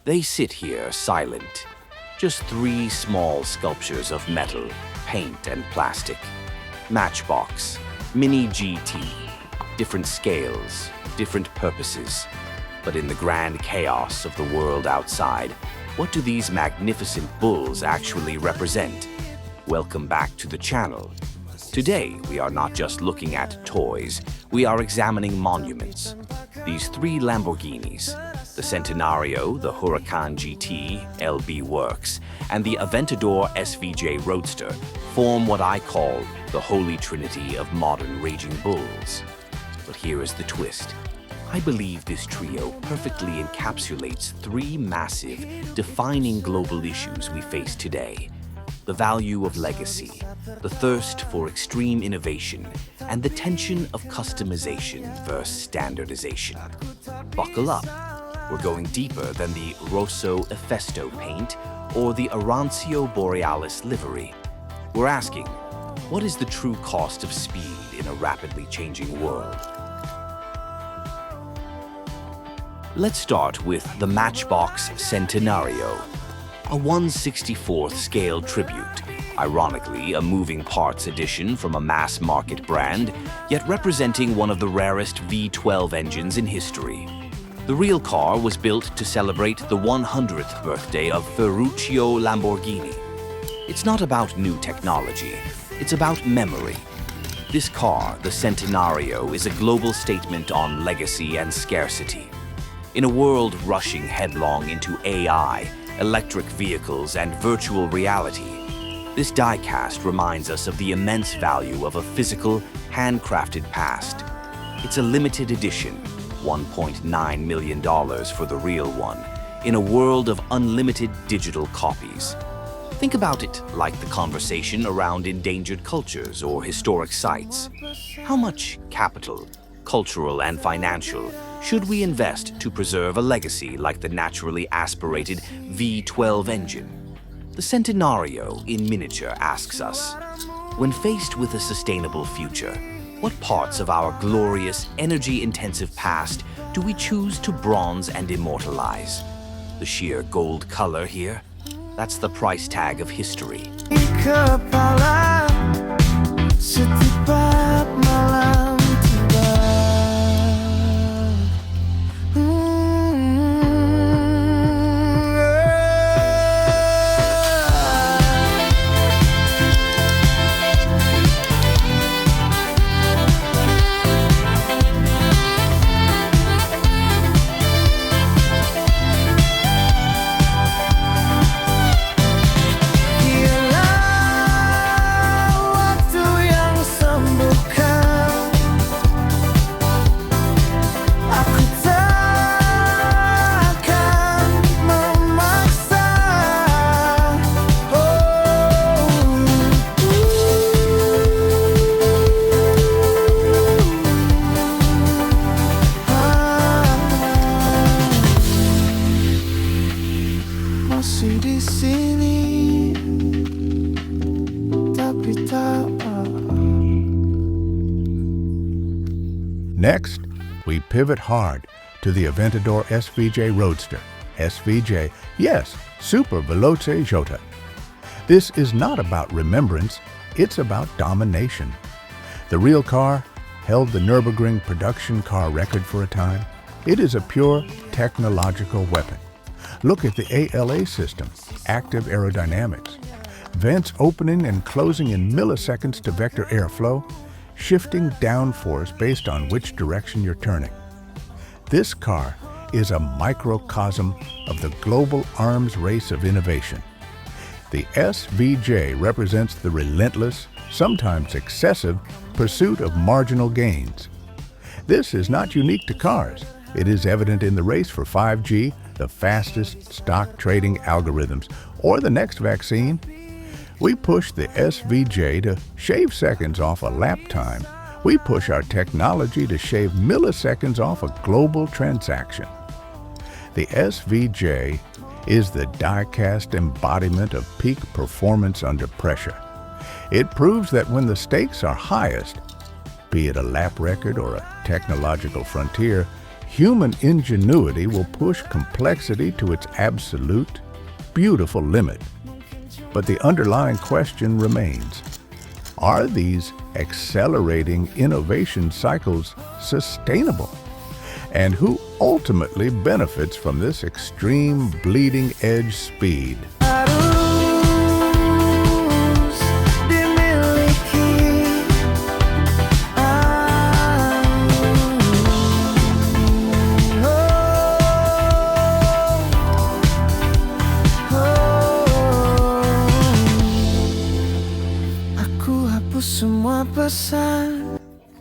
They sit here silent. Just three small sculptures of metal, paint, and plastic. Matchbox, Mini GT. Different scales, different purposes. But in the grand chaos of the world outside, what do these magnificent bulls actually represent? Welcome back to the channel. Today, we are not just looking at toys, we are examining monuments. These three Lamborghinis, the Centenario, the Huracan GT, LB Works, and the Aventador SVJ Roadster, form what I call the holy trinity of modern raging bulls. But here is the twist. I believe this trio perfectly encapsulates three massive, defining global issues we face today. The value of legacy, the thirst for extreme innovation, and the tension of customization versus standardization. Buckle up. We're going deeper than the Rosso Efesto paint or the Arancio Borealis livery. We're asking, what is the true cost of speed in a rapidly changing world? Let's start with the Matchbox Centenario, a 1/64th scale tribute, ironically a moving parts edition from a mass-market brand, yet representing one of the rarest V12 engines in history. The real car was built to celebrate the 100th birthday of Ferruccio Lamborghini. It's not about new technology, it's about memory. This car, the Centenario, is a global statement on legacy and scarcity. In a world rushing headlong into AI, electric vehicles, and virtual reality, this diecast reminds us of the immense value of a physical, handcrafted past. It's a limited edition, $1.9 million for the real one, in a world of unlimited digital copies. Think about it like the conversation around endangered cultures or historic sites. How much capital, cultural and financial, should we invest to preserve a legacy like the naturally aspirated V12 engine? The Centenario in miniature asks us, when faced with a sustainable future, what parts of our glorious, energy-intensive past do we choose to bronze and immortalize? The sheer gold color here? That's the price tag of history. Next, we pivot hard to the Aventador SVJ Roadster. SVJ, yes, Super Veloce Jota. This is not about remembrance, it's about domination. The real car held the Nürburgring production car record for a time. It is a pure technological weapon. Look at the ALA system, active aerodynamics. Vents opening and closing in milliseconds to vector airflow, shifting downforce based on which direction you're turning. This car is a microcosm of the global arms race of innovation. The SVJ represents the relentless, sometimes excessive, pursuit of marginal gains. This is not unique to cars. It is evident in the race for 5G, the fastest stock trading algorithms, or the next vaccine. We push the SVJ to shave seconds off a lap time. We push our technology to shave milliseconds off a global transaction. The SVJ is the diecast embodiment of peak performance under pressure. It proves that when the stakes are highest, be it a lap record or a technological frontier, Human ingenuity will push complexity to its absolute, beautiful limit. But the underlying question remains, are these accelerating innovation cycles sustainable? And who ultimately benefits from this extreme bleeding-edge speed?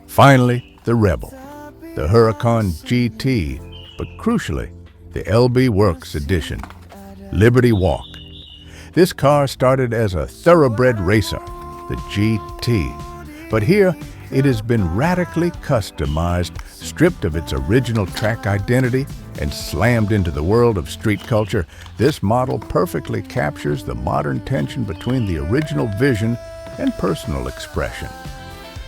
Finally, the Rebel, the Huracan GT, but crucially, the LB Works edition, Liberty Walk. This car started as a thoroughbred racer, the GT, but here it has been radically customized, stripped of its original track identity, and slammed into the world of street culture. This model perfectly captures the modern tension between the original vision and personal expression.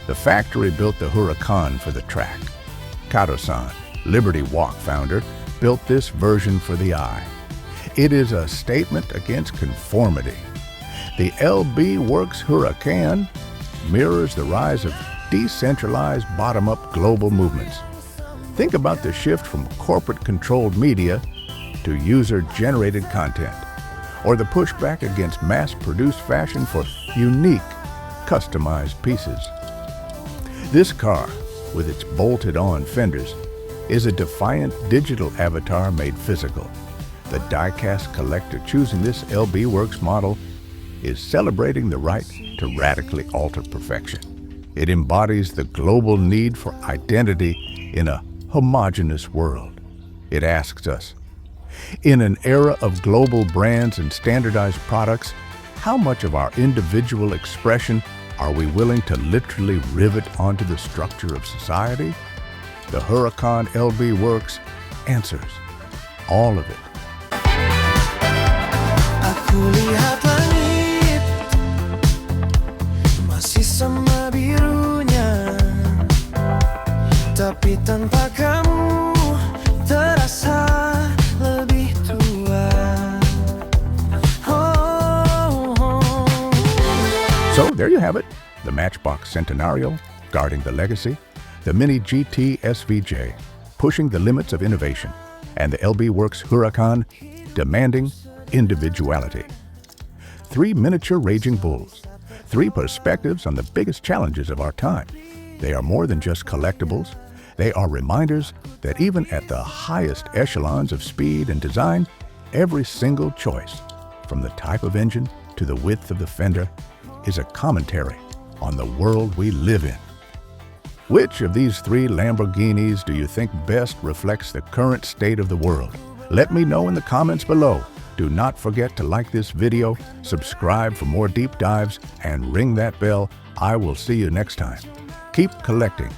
The factory built the Huracan for the track. Kato-san, Liberty Walk founder, built this version for the eye. It is a statement against conformity. The LB Works Huracan mirrors the rise of decentralized bottom-up global movements. Think about the shift from corporate-controlled media to user-generated content, or the pushback against mass-produced fashion for unique, customized pieces. This car, with its bolted-on fenders, is a defiant digital avatar made physical. The diecast collector choosing this LB Works model is celebrating the right to radically alter perfection. It embodies the global need for identity in a homogeneous world. It asks us, in an era of global brands and standardized products, how much of our individual expression are we willing to literally rivet onto the structure of society? The Huracan LB Works answers all of it. Aku lihat langit masih sama birunya, tapi tanpa kamu terasa lebih tua. So there you have it, the Matchbox Centenario, guarding the legacy, the Mini GT SVJ, pushing the limits of innovation, and the LB Works Huracan, demanding individuality. 3 miniature raging bulls, 3 perspectives on the biggest challenges of our time. They are more than just collectibles. They are reminders that even at the highest echelons of speed and design, every single choice, from the type of engine to the width of the fender, is a commentary on the world we live in. Which of these 3 Lamborghinis do you think best reflects the current state of the world? Let me know in the comments below. Do not forget to like this video, subscribe for more deep dives, and ring that bell. I will see you next time. Keep collecting